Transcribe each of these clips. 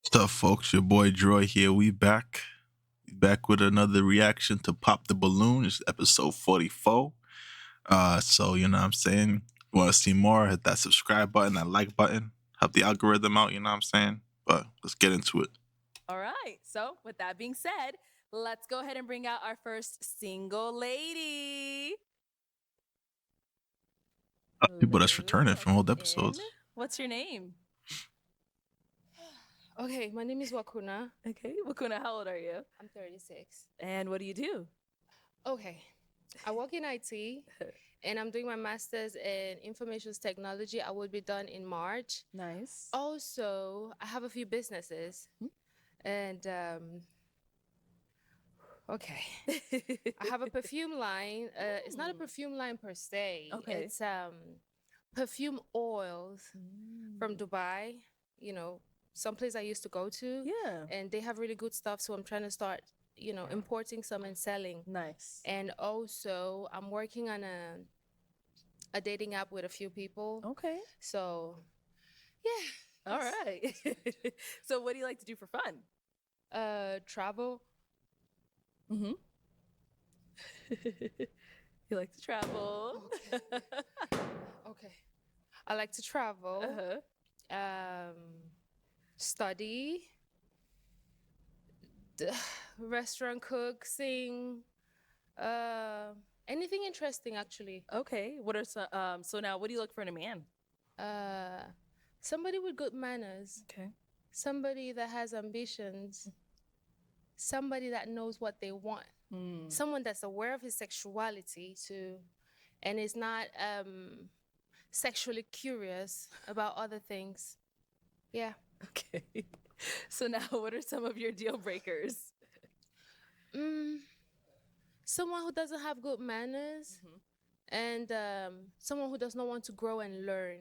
What's up, folks? Your boy Droy here. We back. We back with another reaction to Pop the Balloon. It's episode 44. So you know what I'm saying? Want to see more? Hit that subscribe button, that like button. Help the algorithm out, you know what I'm saying? But let's get into it. All right. So, with that being said, let's go ahead and bring out our first single lady. People that's Hello, returning from old welcome in. episodes. What's your name? Okay, my name is Wakuna. Okay, Wakuna, how old are you? I'm 36. And what do you do? Okay, I work in IT and I'm doing my master's in information technology. I will be done in March. Nice. Also, I have a few businesses and okay. I have a perfume line. It's not a perfume line per se. Okay. It's perfume oils from Dubai, you know, someplace I used to go to. Yeah. And they have really good stuff. So I'm trying to start, importing some and selling. Nice. And also, I'm working on a dating app with a few people. Okay. So, yeah. All right. So, what do you like to do for fun? Travel. Mm-hmm. You like to travel. Okay. I like to travel. Uh-huh. Study. Restaurant cook, sing. Anything interesting, actually. Okay. What are some? So now, what do you look for in a man? Somebody with good manners. Okay. Somebody that has ambitions. Somebody that knows what they want. Someone that's aware of his sexuality too, and is not sexually curious about other things. Yeah. Okay. So now, what are some of your deal breakers? Someone who doesn't have good manners, and someone who does not want to grow and learn.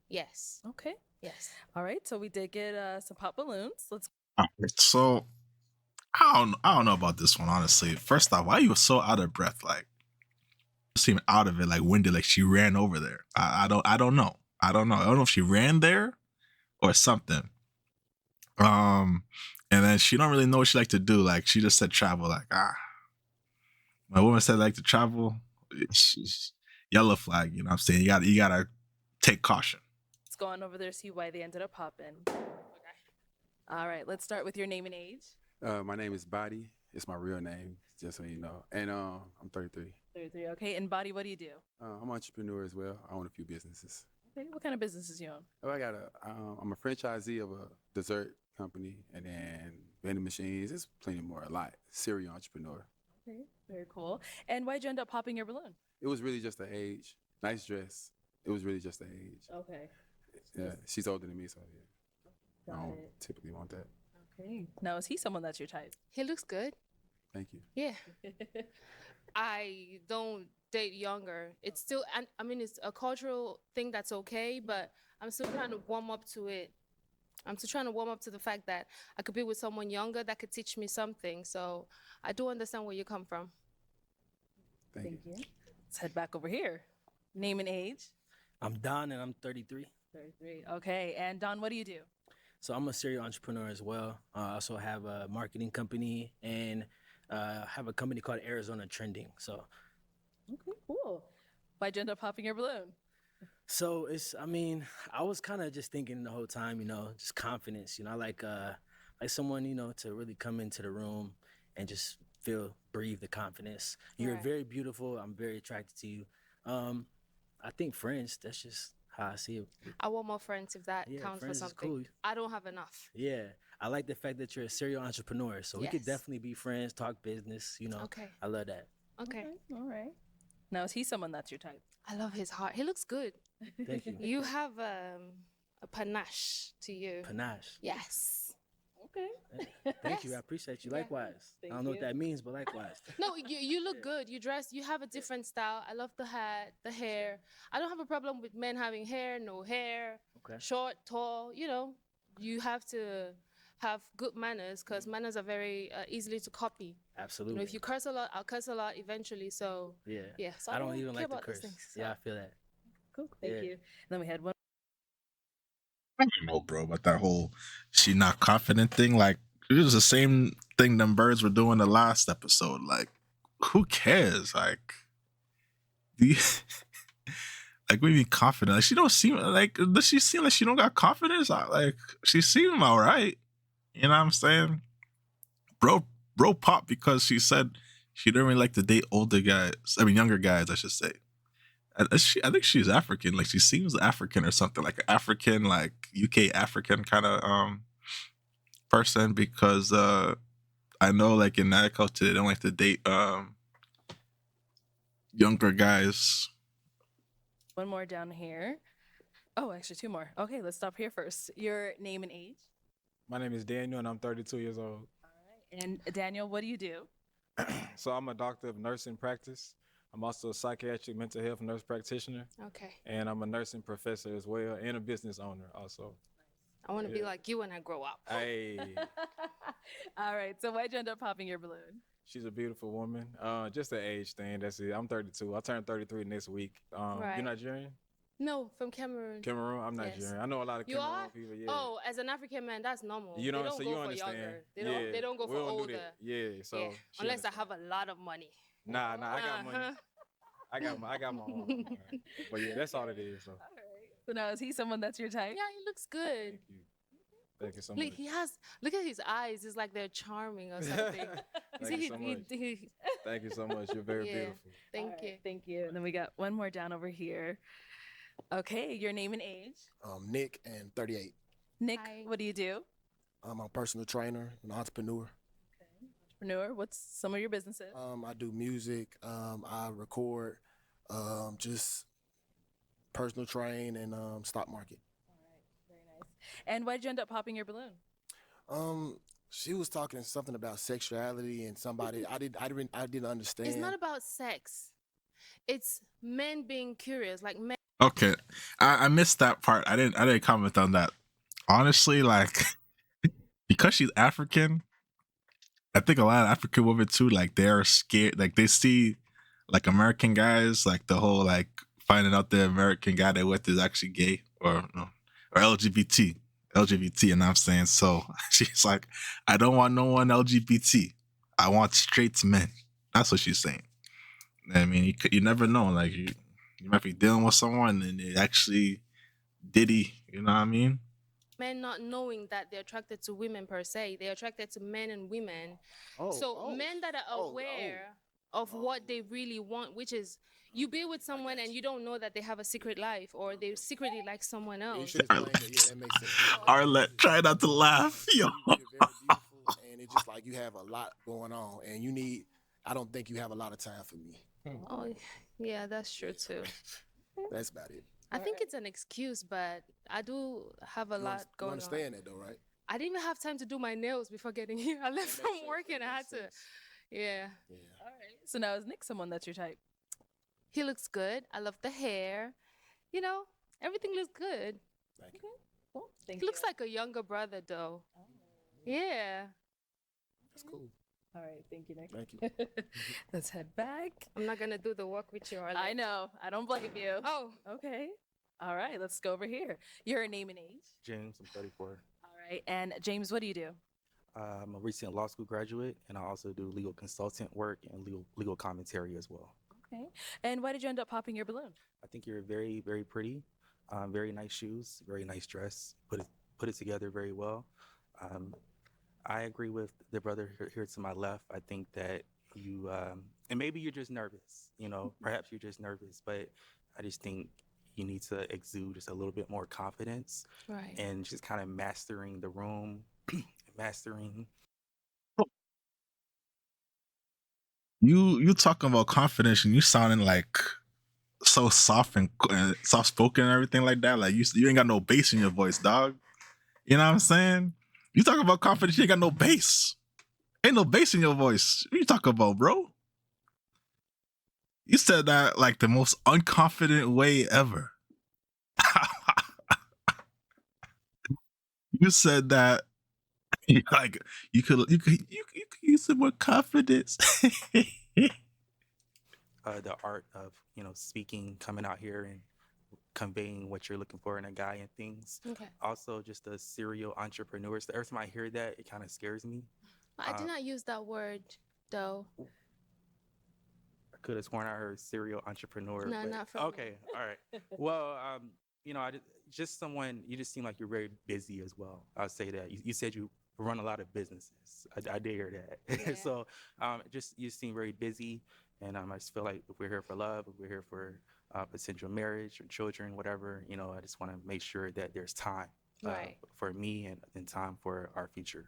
Yes. Okay. Yes. All right. So we did get some pop balloons. Let's. So I don't know about this one, honestly. First off, why you were so out of breath? Like seem out of it, like winded, like she ran over there. I don't know. I don't know if she ran there or something. And then she don't really know what she like to do. Like she just said travel. Like my woman said like to travel. She's yellow flag. You know what I'm saying? You gotta take caution. Let's go on over there see why they ended up popping. Okay. All right. Let's start with your name and age. My name is Body. It's my real name, just so you know. And I'm 33. 33. Okay. And Body, what do you do? I'm an entrepreneur as well. I own a few businesses. Okay. What kind of businesses you own? Oh, I'm a franchisee of a dessert company, and then vending machines. There's plenty more. A lot. Serial entrepreneur. Okay. Very cool. And why'd you end up popping your balloon? It was really just the age. Nice dress. It was really just the age. Okay. Yeah, she's older than me, so yeah. I Got don't it. typically want that. Okay. Now, is he someone that's your type? He looks good. Thank you. Yeah. I don't date younger. It's still, I mean, it's a cultural thing that's okay, but I'm still trying to warm up to it. I'm still trying to warm up to the fact that I could be with someone younger that could teach me something. So I do understand where you come from. Thank you. Let's head back over here. Name and age? I'm Don and I'm 33. 33. Okay. And Don, what do you do? So I'm a serial entrepreneur as well. I also have a marketing company and have a company called Arizona Trending. So Okay, cool. Why'd you end up popping your balloon? I was kind of just thinking the whole time, just confidence. I like someone, to really come into the room and just breathe the confidence. You're Right. very beautiful. I'm very attracted to you. I think friends, that's just how I see it. I want more friends if that Yeah, counts for friends is something. cool. I don't have enough. Yeah, I like the fact that you're a serial entrepreneur. So we could Yes. definitely be friends, talk business. Okay. I love that. Okay. All right. Now, is he someone that's your type? I love his heart. He looks good. Thank you. You have a panache to you. Panache. Yes. Okay. Thank you. I Yes. appreciate you. Yeah. Likewise. Thank I don't know you. what that means, but likewise. No, you look good. You dress. You have a different style. I love the hat, the hair. I don't have a problem with men having hair, no hair, Okay. short, tall. You have to have good manners because manners are very easily to copy. Absolutely. If you curse a lot, I'll curse a lot eventually. So Yeah. yeah. So I don't even care like to about those curse. things, Yeah, so. I feel that. Cool. Thank Yeah. you. And then we had one I don't know, bro, about that whole she not confident thing. Like, it was the same thing them birds were doing the last episode. Like, who cares? Like, do you, like, we be confident. Like, she don't seem like, does she seem like she don't got confidence? Like, she seem all right. You know what I'm saying? Bro pop because she said she didn't really like to date older guys. I mean, younger guys, I should say. I think she's African. Like, she seems African or something, like an African, like UK African kind of person. Because I know, like, in that culture, they don't like to date younger guys. One more down here. Oh, actually, two more. Okay, let's stop here first. Your name and age. My name is Daniel, and I'm 32 years old. All right. And Daniel, what do you do? So I'm a doctor of nursing practice. I'm also a psychiatric mental health nurse practitioner, Okay. and I'm a nursing professor as well, and a business owner also. I want to be Yeah. like you when I grow up. Hey, All right. So why'd you end up popping your balloon? she's a beautiful woman. Just the age thing. That's it. I'm 32. I turn 33 next week. Right. You're Nigerian? No, from Cameroon. Cameroon? I'm Yes. Nigerian. I know a lot of You Cameroon are? people. Yeah. Oh, as an African man, that's normal. You know, they don't so go you for understand. younger. They Yeah, don't go we for don't do older. that. Yeah. So Yeah. she Unless I understand. have a lot of money. Nah, I got money. Uh-huh. I got my own. Alright. But yeah, that's all it is. So All right. So now is he someone that's your type? Yeah, he looks good. thank you. Thank you so much. Look at his eyes. It's like they're charming or something. You Thank see, you so much. Thank you so much. You're very Yeah. beautiful. Thank All you. right, thank you. And then we got one more down over here. Okay, your name and age. Nick, and 38. Nick, Hi. what do you do? I'm a personal trainer, an entrepreneur. Entrepreneur. What's some of your businesses? I do music. I record, just personal train and stock market. All right, very nice. And why did you end up popping your balloon? She was talking something about sexuality and somebody I didn't understand. It's not about sex. It's men being curious. Like men. Okay, I missed that part. I didn't comment on that. Honestly, like, because she's African, I think a lot of African women too, like, they're scared. Like, they see like American guys, like the whole like finding out the American guy they're with is actually gay or no, or LGBT, you know what I'm saying? So she's like, I don't want no one LGBT. I want straight men. That's what she's saying. I mean, you never know. Like, you might be dealing with someone and it actually diddy. You know what I mean? Men not knowing that they're attracted to women per se. They're attracted to men and women. So men that are aware of what they really want, which is you be with someone and you don't know that they have a secret life or they secretly like someone You else. should explain that. Yeah, that makes sense. Arlette, try not to laugh. Yo. You're very beautiful, and it's just like you have a lot going on, and I don't think you have a lot of time for me. Oh, yeah, that's true too. That's about it. I think it's an excuse, but I do have a lot You going on. understand that though, right? I didn't even have time to do my nails before getting here. I left That from makes sense. work and That I had makes to. sense. Yeah. Yeah. All right. So now is Nick someone that's your type? He looks good. I love the hair. You know, everything looks good. Thank you. Cool. Thank He looks you. like a younger brother, though. Yeah. That's cool. All right. Thank you, Nick. Thank you. Let's head back. I'm not gonna do the walk with you. I know. I don't blame you. Oh, Okay. All right. Let's go over here. Your name and age. James, I'm 34. All right. And James, what do you do? I'm a recent law school graduate, and I also do legal consultant work and legal commentary as well. Okay. And why did you end up popping your balloon? I think you're very, very pretty. Very nice shoes, very nice dress. Put it together very well. I agree with the brother here to my left. I think that you, and maybe you're just nervous. You know, perhaps you're just nervous, but I just think you need to exude just a little bit more confidence right. and just kind of mastering the room, mastering. You talking about confidence and you sounding like so soft and soft spoken and everything like that. Like, you ain't got no bass in your voice, dog. You know what I'm saying? You talking about confidence, you ain't got no bass. Ain't no bass in your voice. What you talking about, bro? You said that like the most unconfident way ever. You said that like you could use some more confidence. The art of speaking, coming out here and conveying what you're looking for in a guy and things. Okay. Also, just the serial entrepreneurs. Every time I hear that, it kind of scares me. I did not use that word though. I could have sworn I heard serial entrepreneur. No, but- not from Okay, all right. Well, I just someone. You just seem like you're very busy as well. I'll say that. You said you run a lot of businesses. I did hear that. Yeah. So, just you seem very busy, and I just feel like if we're here for love, if we're here for potential marriage or children, whatever, I just want to make sure that there's time Right. for me and time for our future.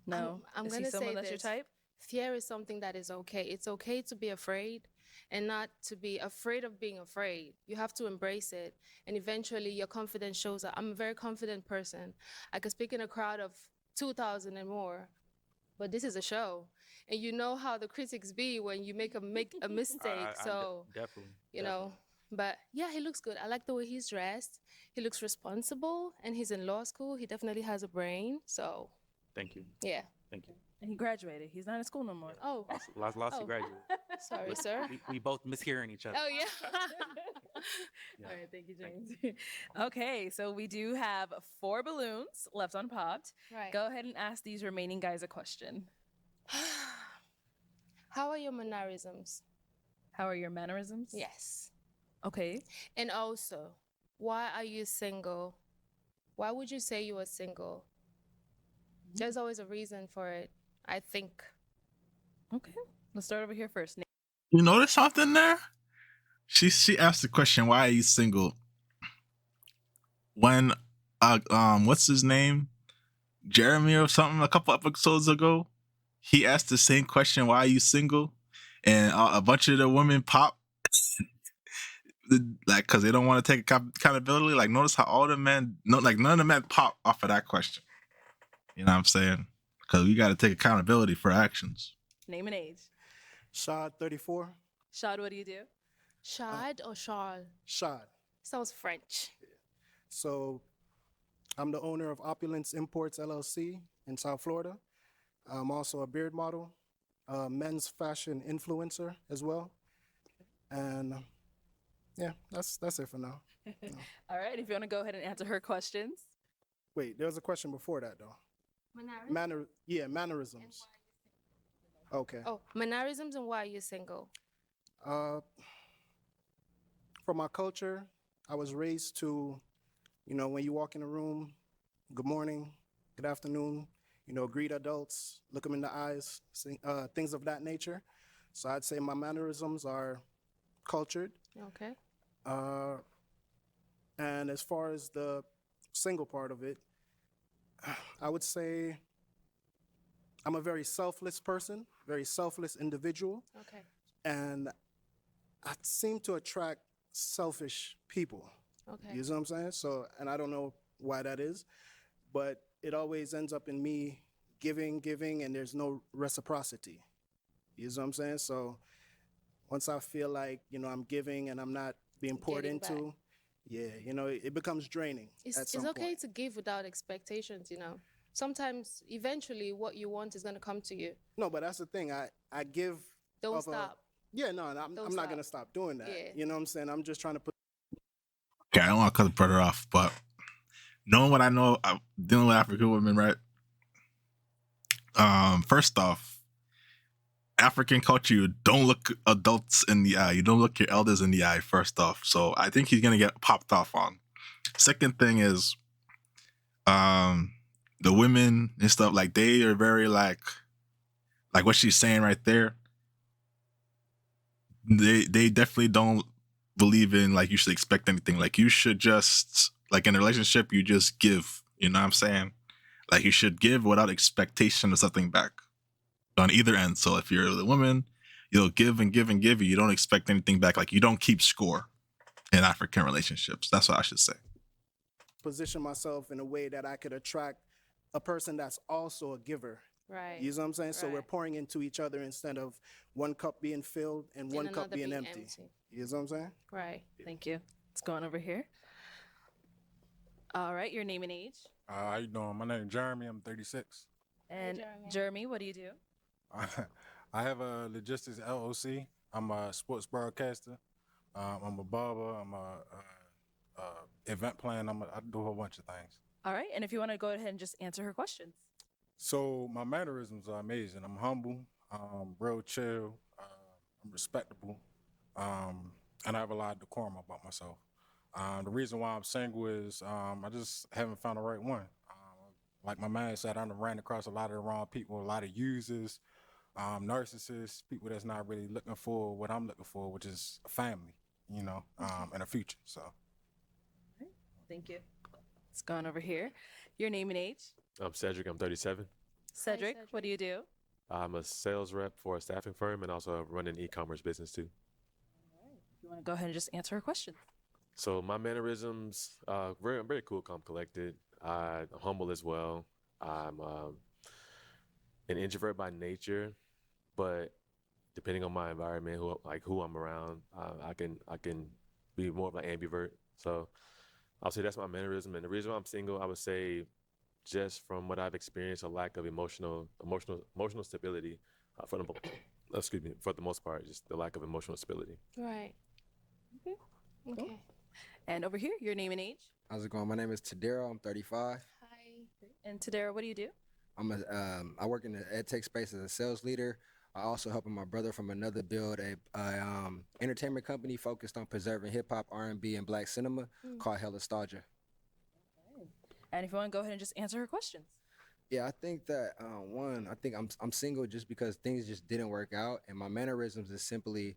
No. I'm Is he gonna someone say that's your this. type? Fear is something that is okay. It's okay to be afraid and not to be afraid of being afraid. You have to embrace it. And eventually your confidence shows up. I'm a very confident person. I can speak in a crowd of 2,000 and more, but this is a show. And you know how the critics be when you make a mistake. So, Definitely. you know, but yeah, he looks good. I like the way he's dressed. He looks responsible and he's in law school. He definitely has a brain. So, Thank you. yeah. Thank you. And he graduated. He's not in school no more. Oh, Lost Oh. graduate. sorry, sir. We both mishearing each other. Oh, yeah. All right, thank you, James. Okay, so we do have 4 balloons left unpopped. Right. Go ahead and ask these remaining guys a question. How are your mannerisms? How are your mannerisms? Yes. Okay. And also, why are you single? Why would you say you are single? There's always a reason for it, I think. Okay. Let's start over here first. You notice something there? She asked the question, "Why are you single?" When what's his name, Jeremy or something, a couple episodes ago, he asked the same question, "Why are you single?" And a bunch of the women pop, like, because they don't want to take accountability. Like, notice how all the men, none of the men pop off of that question. You know what I'm saying? Because we got to take accountability for our actions. Name and age. Shad 34. Shad, what do you do? Shad or Charles? Shad. Sounds French. So I'm the owner of Opulence Imports LLC in South Florida. I'm also a beard model, a men's fashion influencer as well. And yeah, that's it for now. All right, if you want to go ahead and answer her questions. Wait, there was a question before that though. Mannerisms. Okay. Oh, mannerisms and why are you single? From my culture, I was raised to, when you walk in a room, good morning, good afternoon, greet adults, look them in the eyes, things of that nature. So I'd say my mannerisms are cultured. Okay. And as far as the single part of it, I would say I'm a very selfless person, very selfless individual, Okay. and I seem to attract selfish people. Okay. You know what I'm saying? So, and I don't know why that is, but it always ends up in me giving, and there's no reciprocity. You know what I'm saying? So once I feel like, I'm giving and I'm not being poured Getting back. into, it becomes draining It's at some okay point. to give without expectations, Sometimes, eventually, what you want is going to come to you. No, but that's the thing. I give. Don't of a- stop. Yeah, no, and I'm Don't not stop. going to stop doing that. Yeah. You know what I'm saying? I'm just trying to put. Okay, I don't want to cut the brother off, but knowing what I know, I'm dealing with African women, right? First off, African culture, you don't look adults in the eye. You don't look your elders in the eye, first off. So I think he's gonna get popped off on. Second thing is, the women and stuff, like, they are very like what she's saying right there. They definitely don't believe in, like, you should expect anything. Like, you should just, like, in a relationship, you just give. You know what I'm saying? Like, you should give without expectation of something back on either end. So if you're the woman, you'll give and give and give. You don't expect anything back. Like, you don't keep score in African relationships. That's what I should say. Position myself in a way that I could attract a person that's also a giver. Right. You know what I'm saying? So we're Right. pouring into each other instead of one cup being filled and one cup another being being empty. You know what I'm saying? Right. Thank you. Let's go on over here. All right, your name and age. How you doing? My name is Jeremy. I'm 36. And Jeremy. Jeremy, what do you do? I have a logistics LLC. I'm a sports broadcaster. I'm a barber. I'm a event planner. I do a whole bunch of things. All right. And if you want to go ahead and just answer her questions. So my mannerisms are amazing. I'm humble, real chill, I'm respectable, and I have a lot of decorum about myself. The reason why I'm single is I just haven't found the right one. Like my man said, I done ran across a lot of the wrong people, a lot of users, narcissists, people that's not really looking for what I'm looking for, which is a family, and a future. So. Thank you. Let's go on over here. Your name and age. I'm Cedric. I'm 37. Cedric, Cedric. what do you do? I'm a sales rep for a staffing firm and also run an e-commerce business too. You want to go ahead and just answer her question. So my mannerisms, I'm very cool, calm, collected. I'm humble as well. I'm an introvert by nature, but depending on my environment, who I'm around, I can be more of an ambivert. So I'll say that's my mannerism. And the reason why I'm single, I would say, just from what I've experienced, a lack of emotional stability for the most part, just the lack of emotional stability. Right. Okay. And over here, your name and age. How's it going? My name is Tadero. I'm 35. Hi. And Tadera, what do you do? I work in the ed tech space as a sales leader. I also helping my brother from another build a entertainment company focused on preserving hip hop, R&B, and black cinema called Hella Nostalgia. And if you want to go ahead and just answer her questions. Yeah, I think that I think I'm single just because things just didn't work out, and my mannerisms is simply,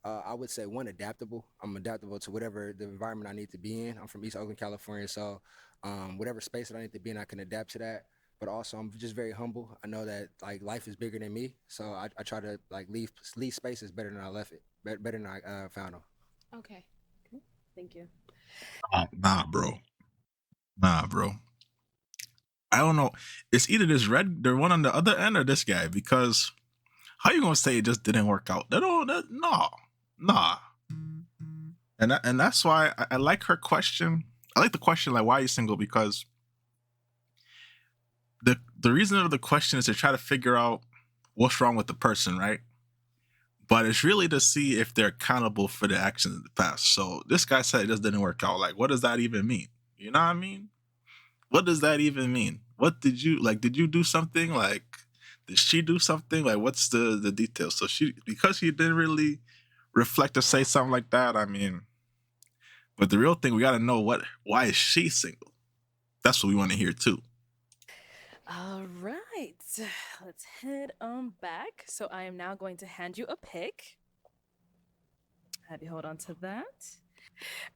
I would say, one, adaptable. I'm adaptable to whatever the environment I need to be in. I'm from East Oakland, California, so whatever space that I need to be in, I can adapt to that. But also, I'm just very humble. I know that like life is bigger than me, so I try to like leave spaces better than I left it, better than I found them. Okay. Thank you. Nah, bro. I don't know. It's either the one on the other end, or this guy. Because how you gonna say it just didn't work out? Nah. And that's why I like her question. I like the question, like, why are you single? Because the reason of the question is to try to figure out what's wrong with the person, right? But it's really to see if they're accountable for the actions in the past. So this guy said it just didn't work out. Like, what does that even mean? You know what I mean? What does that even mean? What did you do something? Like, did she do something? Like, what's the details? So because she didn't really reflect or say something like that, I mean, but the real thing, we got to know why is she single? That's what we want to hear too. All right. Let's head on back. So I am now going to hand you a pick. Have you hold on to that.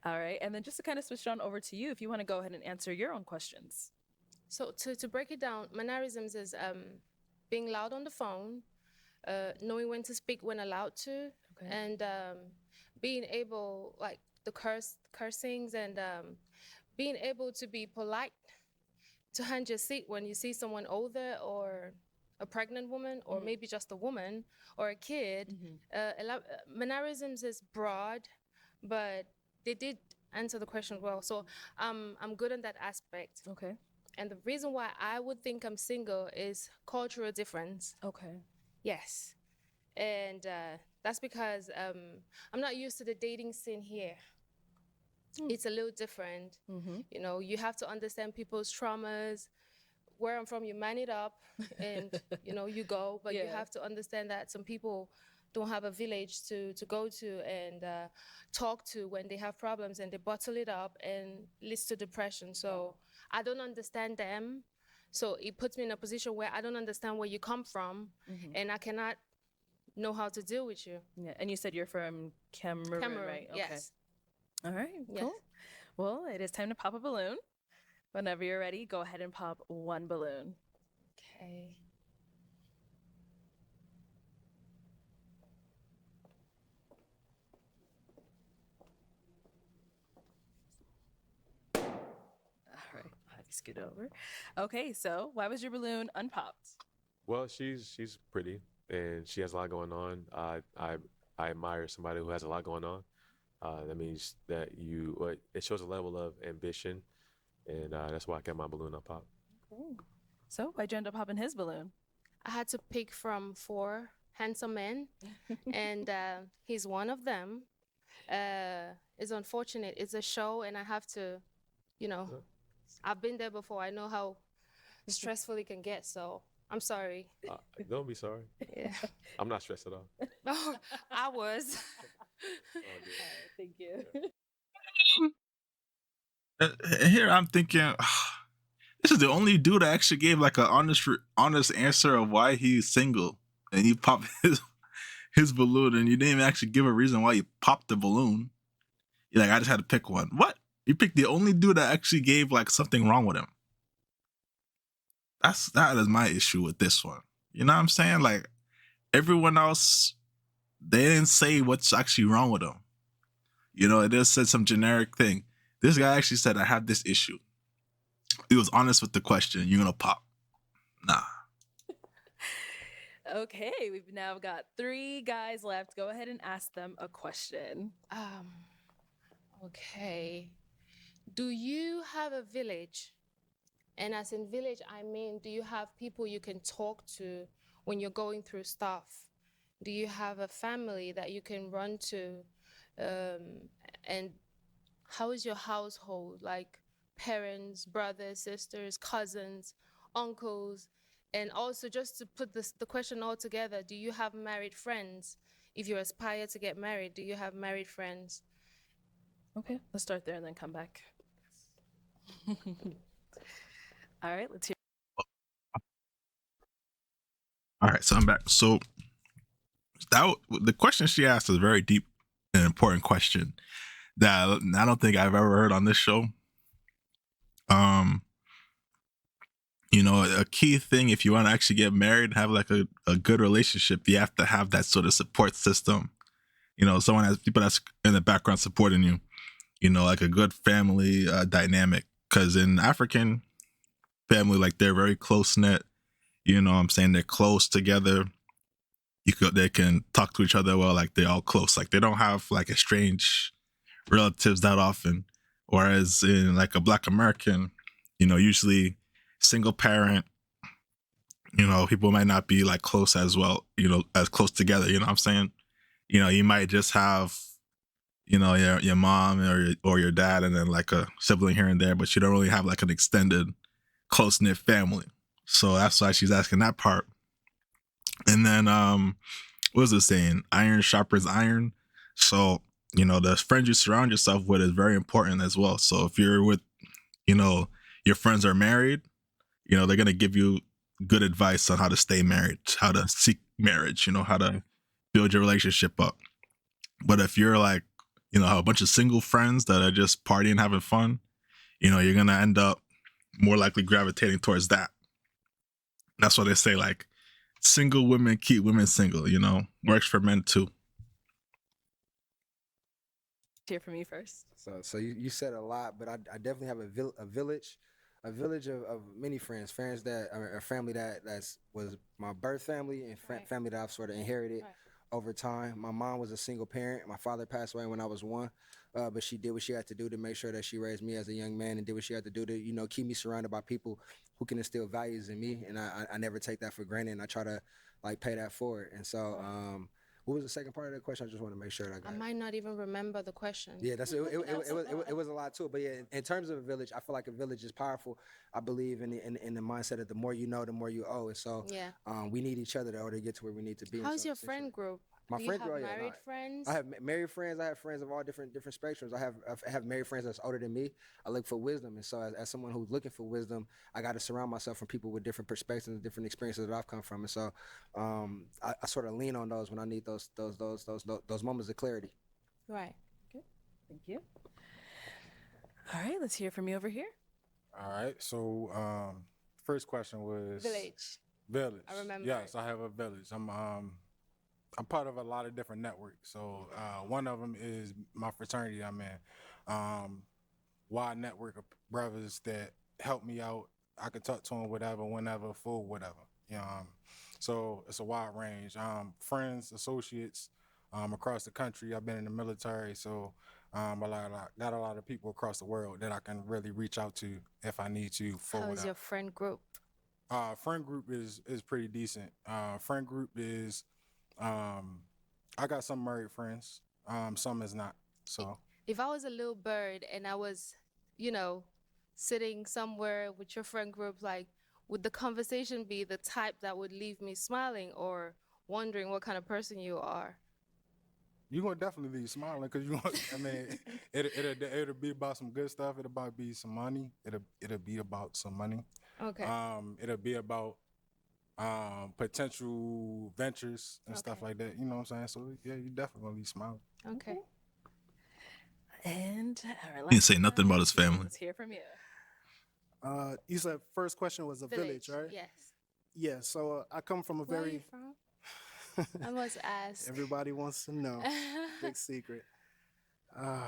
All right. And then just to kind of switch it on over to you, if you want to go ahead and answer your own questions. So to break it down, mannerisms is being loud on the phone, knowing when to speak when allowed to, and being able, like the cursings, and being able to be polite, to hand your seat when you see someone older or a pregnant woman, or maybe just a woman or a kid. Mannerisms is broad, but they did answer the question well. So I'm good on that aspect. Okay. And the reason why I would think I'm single is cultural difference. Okay. Yes. And that's because I'm not used to the dating scene here. It's a little different. You know, you have to understand people's traumas. Where I'm from, you man it up and, you know, you go. But you have to understand that some people don't have a village to go to and talk to when they have problems, and they bottle it up and leads to depression. So I don't understand them. So it puts me in a position where I don't understand where you come from, and I cannot know how to deal with you. Yeah. And you said you're from Cameroon, right? Okay. Yes. All right. Yes. Cool. Well, it is time to pop a balloon. Whenever you're ready, go ahead and pop one balloon. Okay. All right. I'll have you scoot over. Okay. So why was your balloon unpopped? Well, she's pretty and she has a lot going on. I admire somebody who has a lot going on. That means that it shows a level of ambition, and that's why I kept my balloon unpopped. Okay. So why'd you end up popping his balloon? I had to pick from 4 handsome men, and he's one of them. is unfortunate. It's a show, and I have to, you know, I've been there before. I know how stressful it can get. So I'm sorry. Don't be sorry. Yeah. I'm not stressed at all. Oh, I was. Thank you. Here I'm thinking, this is the only dude that actually gave like an honest answer of why he's single, and he popped his balloon, and you didn't even actually give a reason why you popped the balloon. You're like, I just had to pick one. What? You picked the only dude that actually gave like something wrong with him. That is my issue with this one. You know what I'm saying? Like everyone else, they didn't say what's actually wrong with them. You know, it just said some generic thing. This guy actually said, I have this issue. He was honest with the question. You're gonna pop. Nah. Okay, we've now got 3 guys left. Go ahead and ask them a question. Okay. Do you have a village? And as in village, I mean, do you have people you can talk to when you're going through stuff? Do you have a family that you can run to? And how is your household? Like parents, brothers, sisters, cousins, uncles? And also, just to put the question all together, do you have married friends? If you aspire to get married, do you have married friends? Okay, let's start there and then come back. All right, let's hear. All right, so I'm back. So the question she asked is a very deep and important question that I don't think I've ever heard on this show. You know, a key thing if you want to actually get married, have like a good relationship, you have to have that sort of support system. You know, someone has people that's in the background supporting you. You know, like a good family dynamic. Because in African family, like they're very close knit. You know what I'm saying? They're close together. They can talk to each other well, like they're all close. Like they don't have like estranged relatives that often. Whereas in like a Black American, you know, usually single parent, you know, people might not be like close as well, you know, as close together, you know what I'm saying? You know, you might just have, you know, your mom or your dad and then like a sibling here and there, but you don't really have like an extended close-knit family. So that's why she's asking that part. And then what was it saying? Iron sharpens iron. So, you know, the friends you surround yourself with is very important as well. So if you're with, you know, your friends are married, you know, they're going to give you good advice on how to stay married, how to seek marriage, you know, how to build your relationship up. But if you're like, you know, have a bunch of single friends that are just partying, having fun, you know, you're going to end up more likely gravitating towards that. That's why they say, like, single women keep women single, you know, works for men too. Hear from you first. So you said a lot, but I definitely have a village of many friends that are a family that was my birth family and family that I've sort of inherited over time. My mom was a single parent. My father passed away when I was 1, but she did what she had to do to make sure that she raised me as a young man and did what she had to do to, you know, keep me surrounded by people who can instill values in me. And I never take that for granted, and I try to like pay that forward. And so what was the second part of the question? I just want to make sure that I got I it. might not even remember the question. Yeah, it was a lot to it. But yeah, in terms of a village, I feel like a village is powerful. I believe in the mindset that the more you know, the more you owe. And so we need each other in order to get to where we need to be. How's your friend group? My Do friend you have group, married friends? I have married friends. I have friends of all different spectrums. I have married friends that's older than me. I look for wisdom, and so as someone who's looking for wisdom, I got to surround myself from people with different perspectives and different experiences that I've come from. And so I sort of lean on those when I need those moments of clarity. Right. Okay. Thank you. All right, let's hear from you over here. All right. So first question was Village. Village. I remember. Yes, I have a village. I'm part of a lot of different networks. So one of them is my fraternity I'm in. Wide network of brothers that help me out. I can talk to them whatever, whenever, for whatever. You know, so it's a wide range. Friends, associates across the country. I've been in the military, so got a lot of people across the world that I can really reach out to if I need to. For How's your friend group? Friend group is pretty decent. Friend group is I got some married friends. some is not. So If I was a little bird and I was, you know, sitting somewhere with your friend group, like, would the conversation be the type that would leave me smiling or wondering what kind of person you are? you're gonna definitely leave smiling because you gonna, I mean, it'll be about some good stuff. It'll about be some money. It'll be about some money. Okay. It'll be about potential ventures and stuff Okay. like that. You know what I'm saying? So yeah, you definitely gonna leave smiling. Okay. And our He didn't say last nothing about his one, family. let's hear from you. You said first question was a village, right? Yes. Yeah. So I come from a Where are you very. from? I must ask. Everybody wants to know. Big secret.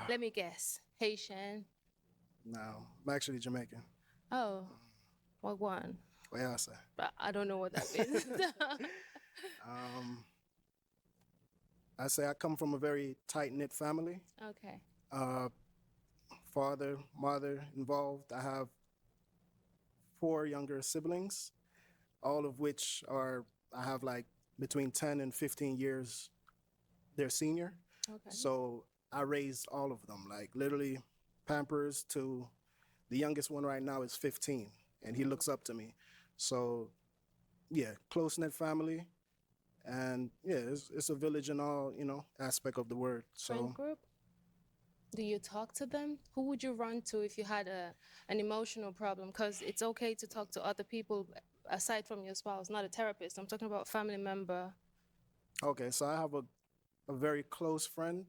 Let me guess. Haitian. No, I'm actually Jamaican. Oh, what one? What y'all say? I don't know what that means. I say I come from a very tight knit family. Okay. Father, mother involved. I have 4 younger siblings, all of which are, I have like between 10 and 15 years, they're senior. Okay. So I raised all of them, like literally Pampers to the youngest one right now is 15 and he looks up to me. So yeah, close knit family. And yeah, it's a village in all, aspect of the word. Friend So group? Do you talk to them? Who would you run to if you had an emotional problem? Because it's okay to talk to other people aside from your spouse, not a therapist. I'm talking about a family member. okay, so I have a very close friend,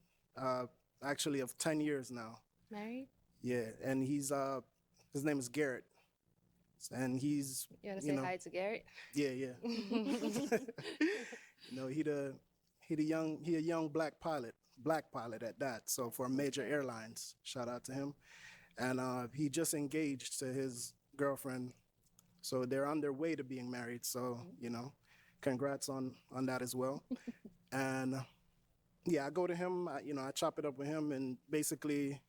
actually of 10 years now. Married? Yeah, and he's his name is Garrett, and he's You want to say hi to Garrett? yeah. He a young black pilot at that. So for major airlines, shout out to him, and he just engaged to his girlfriend, so they're on their way to being married. So congrats on that as well, and. Yeah, I go to him, I chop it up with him, and basically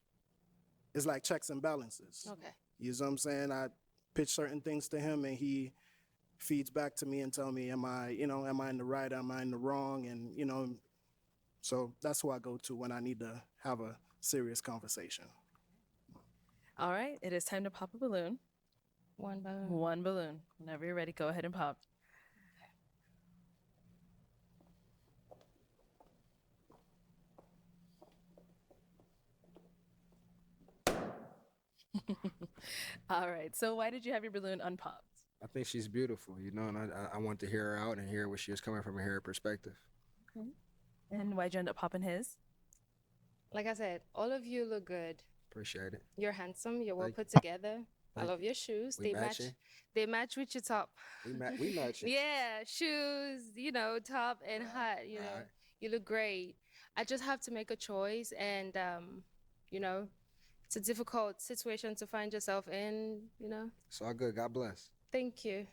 it's like checks and balances. Okay. You know what I'm saying? I pitch certain things to him, and he feeds back to me and tell me, am I in the right, am I in the wrong? And, so that's who I go to when I need to have a serious conversation. All right, it is time to pop a balloon. One balloon. One balloon. Whenever you're ready, go ahead and pop. All right, so why did you have your balloon unpopped? I think she's beautiful, and I want to hear her out and hear where she was coming from and hear her perspective. Okay. And why'd you end up popping his? Like I said, all of you look good. Appreciate it. You're handsome. You're well Thank put together. I Thank love your shoes. We They match. matching? They match with your top. We match it. Yeah, shoes. Top and hat. Alright. You look great. I just have to make a choice, and it's a difficult situation to find yourself in. It's all good. God bless. Thank you.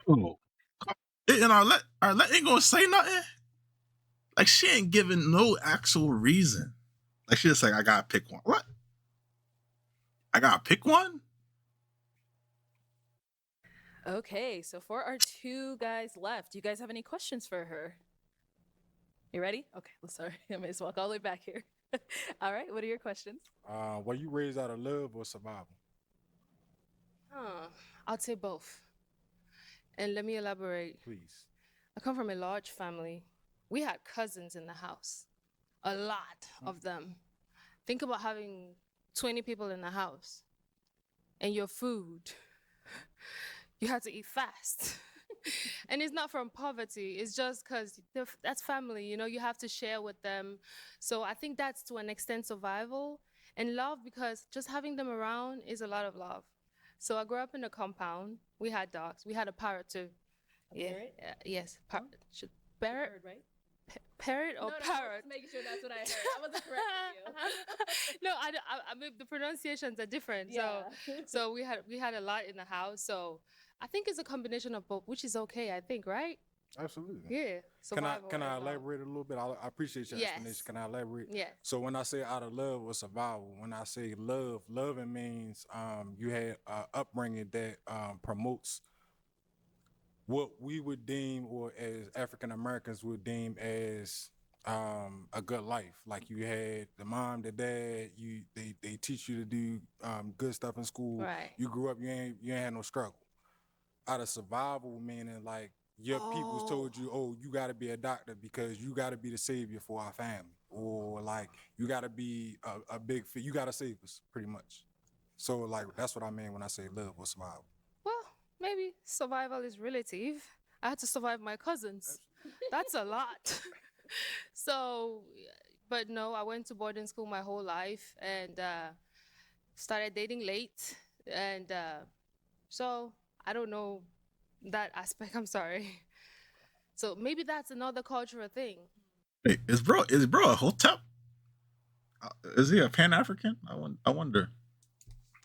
Oh. And Arlette ain't gonna say nothing. Like she ain't giving no actual reason. Like she just like, I gotta pick one. What? I gotta pick one? Okay, so for our 2 guys left, do you guys have any questions for her? You ready? Okay, sorry. I may just walk all the way back here. All right, what are your questions? Were you raised out of love or survival? I'd say both. And let me elaborate. Please. I come from a large family. We had cousins in the house, a lot of them. Think about having 20 people in the house and your food. You had to eat fast. And it's not from poverty. It's just because that's family, you have to share with them. So I think that's to an extent survival and love, because just having them around is a lot of love. So I grew up in a compound. We had dogs. We had a parrot too. Parrot? Yes. Parrot. Parrot? Heard, right? Parrot or No, parrot? just making sure that's what I heard. I wasn't correcting you. No, I mean the pronunciations are different. Yeah. So we had a lot in the house. So I think it's a combination of both, which is okay. I think, right? Absolutely. Yeah. Can I as well. elaborate a little bit? I appreciate your Yes. explanation. Can I elaborate? Yeah. So when I say out of love or survival, when I say loving means you had an upbringing that promotes what we would deem, or as African Americans would deem as a good life. Like you had the mom, the dad, they teach you to do good stuff in school. Right. You grew up, you ain't had no struggle. Out of survival, meaning like your peoples told you, oh, you gotta be a doctor because you gotta be the savior for our family. Or like you gotta be a big you gotta save us, pretty much. So like that's what I mean when I say live or survive. Well, maybe survival is relative. I had to survive my cousins. That's a lot. So, but no, I went to boarding school my whole life and started dating late. And so I don't know that aspect. I'm sorry. So maybe that's another cultural thing. Wait, is bro a Hotep? Is he a Pan African? I wonder.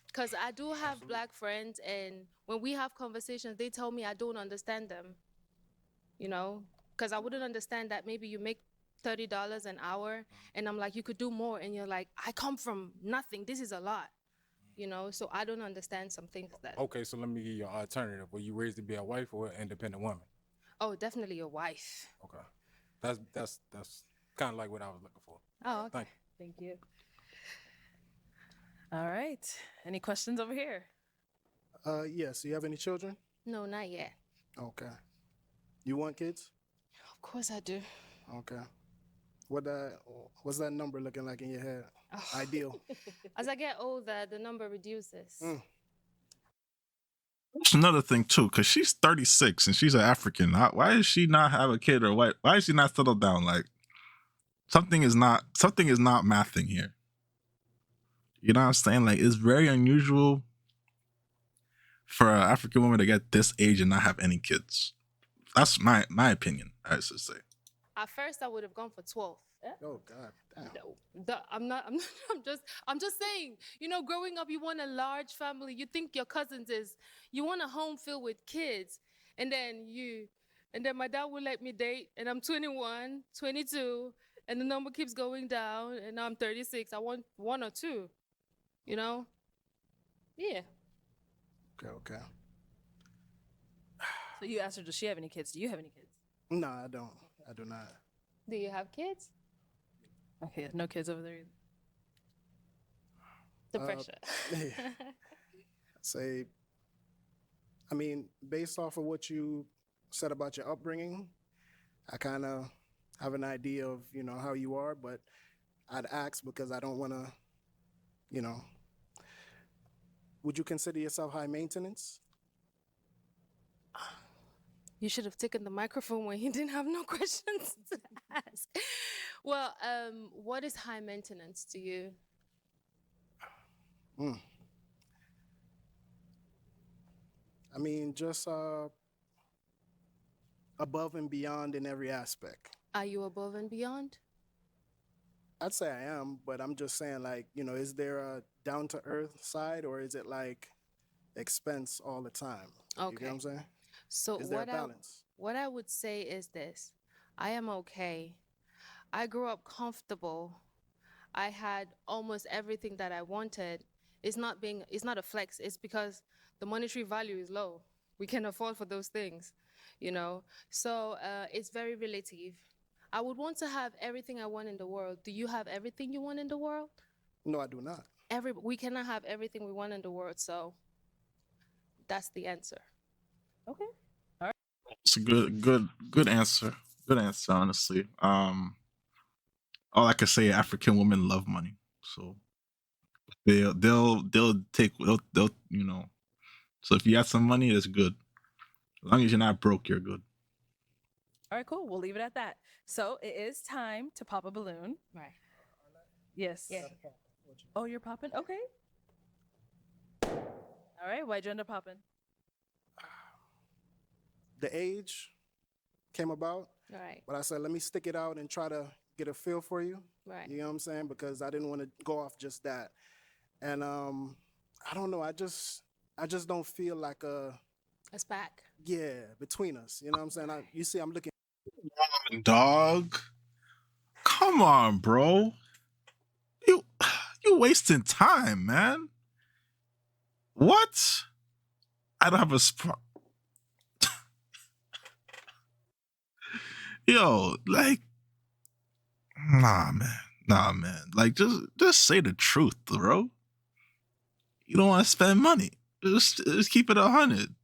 Because I do have black friends, and when we have conversations, they tell me I don't understand them. You know, because I wouldn't understand that maybe you make $30 an hour, and I'm like, you could do more, and you're like, I come from nothing. This is a lot. You know, so I don't understand some things that. Okay, so let me give you an alternative. Were you raised to be a wife or an independent woman? Oh, definitely a wife. Okay, that's kind of like what I was looking for. Oh, okay. Thank you. Thank you. All right. Any questions over here? Yes. Do you have any children? No, not yet. Okay. You want kids? Of course I do. Okay. What's that number looking like in your head? Oh. Ideal. As I get older, the number reduces. That's another thing too, because she's 36 and she's an African. Why does she not have a kid, or why is she not settled down? Like something is not mathing here. You know what I'm saying? Like it's very unusual for an African woman to get this age and not have any kids. That's my opinion, I should say. At first, I would have gone for 12. Oh God. Damn. No, I'm just saying, you know, growing up, you want a large family. You think your cousins you want a home filled with kids. And then my dad would let me date, and I'm 21, 22, and the number keeps going down, and now I'm 36. I want one or two, you know? Yeah. Okay. So you asked her, does she have any kids? Do you have any kids? No, I don't. I do not. Do you have kids? Okay, no kids over there either. The pressure. Say, I mean, based off of what you said about your upbringing, I kind of have an idea of, you know, how you are, but I'd ask because I don't want to, you know, would you consider yourself high maintenance? You should have taken the microphone when he didn't have no questions to ask. Well, what is high maintenance to you? I mean, just above and beyond in every aspect. Are you above and beyond? I'd say I am, but I'm just saying, like, you know, is there a down to earth side, or is it like expense all the time? You get what I'm saying? So Is there a balance? What I would say is this: I am okay. I grew up comfortable. I had almost everything that I wanted. It's not a flex. It's because the monetary value is low. We can afford for those things, you know. So it's very relative. I would want to have everything I want in the world. Do you have everything you want in the world? No, I do not. We cannot have everything we want in the world. So that's the answer. Okay. It's a good answer. Good answer, honestly. All I can say, African women love money, so they'll you know. So if you got some money, that's good. As long as you're not broke, you're good. All right, cool. We'll leave it at that. So it is time to pop a balloon. Right. Yes. Yeah. Oh, you're popping? Okay. All right. Why'd you end up popping? The age came about, Right. but I said, let me stick it out and try to get a feel for you. Right. You know what I'm saying? Because I didn't want to go off just that. And I don't know. I just don't feel like a SPAC. Yeah, between us. You know what I'm saying? You see, I'm looking. Dog, come on, bro. You wasting time, man. What? I don't have a Yo, like, Nah, man. Nah, man. Like, just say the truth, bro. You don't want to spend money. Just keep it 100.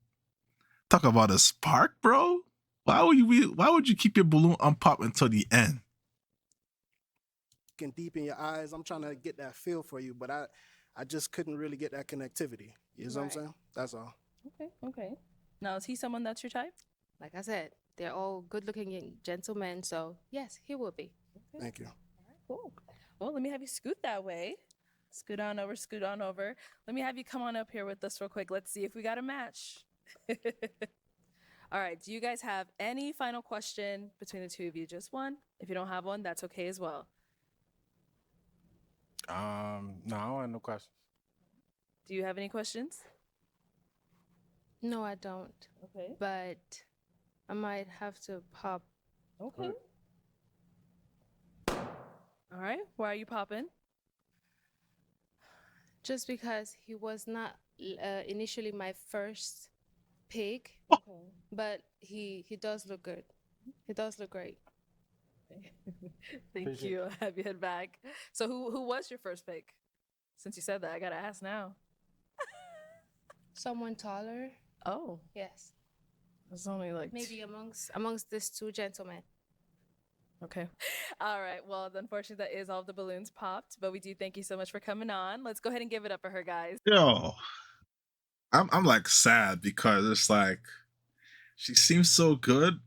Talk about a spark, bro. Why would you keep your balloon unpopped until the end? Looking deep in your eyes, I'm trying to get that feel for you, but I just couldn't really get that connectivity. You know what I'm Right. saying? That's all. Okay. Now, is he someone that's your type? Like I said, they're all good-looking gentlemen, so yes, he will be. Thank you. Cool. Well, let me have you scoot that way. Scoot on over. Let me have you come on up here with us real quick. Let's see if we got a match. All right. Do you guys have any final question between the two of you? Just one? If you don't have one, that's okay as well. No, I don't have no questions. Do you have any questions? No, I don't. Okay. But I might have to pop. Okay. All right. Why are you popping? Just because he was not initially my first pick, but he does look good. He does look great. Thank Appreciate you. I'll have you head back. So who was your first pick? Since you said that, I gotta ask now. Someone taller. Oh, Yes. it's only like Maybe amongst these two gentlemen. Okay. All right. Well, unfortunately, that is all of the balloons popped, but we do thank you so much for coming on. Let's go ahead and give it up for her, guys. Yo, I'm like sad because it's like she seems so good.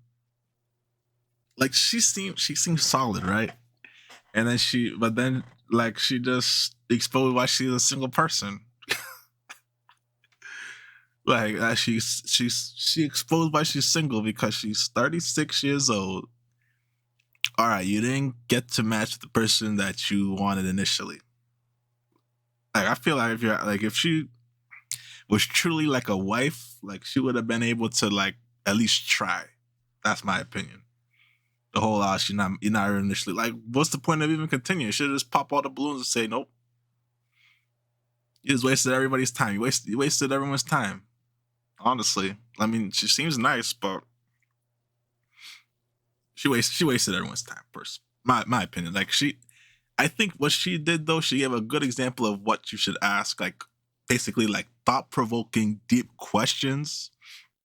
Like she seems solid, right? And then she just exposed why she's a single person. Like she exposed why she's single because she's 36 years old. All right, you didn't get to match the person that you wanted initially. Like I feel like if she was truly like a wife, like she would have been able to like at least try. That's my opinion. The whole you're not initially like. What's the point of even continuing? You should just pop all the balloons and say nope. You just wasted everybody's time. You wasted everyone's time. Honestly, I mean, she seems nice, but she wasted everyone's time. First, my opinion. Like I think what she did though, she gave a good example of what you should ask. Like basically, like thought-provoking, deep questions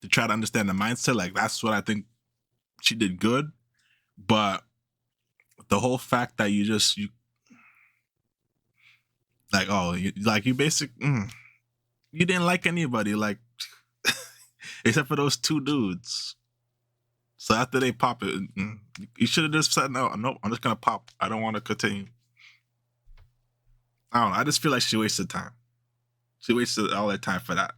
to try to understand the mindset. Like that's what I think she did good. But the whole fact that you didn't like anybody, like except for those two dudes. So after they pop it, you should have just said, no, I'm just gonna pop. I don't want to continue. I don't know. I just feel like she wasted time. She wasted all that time for that.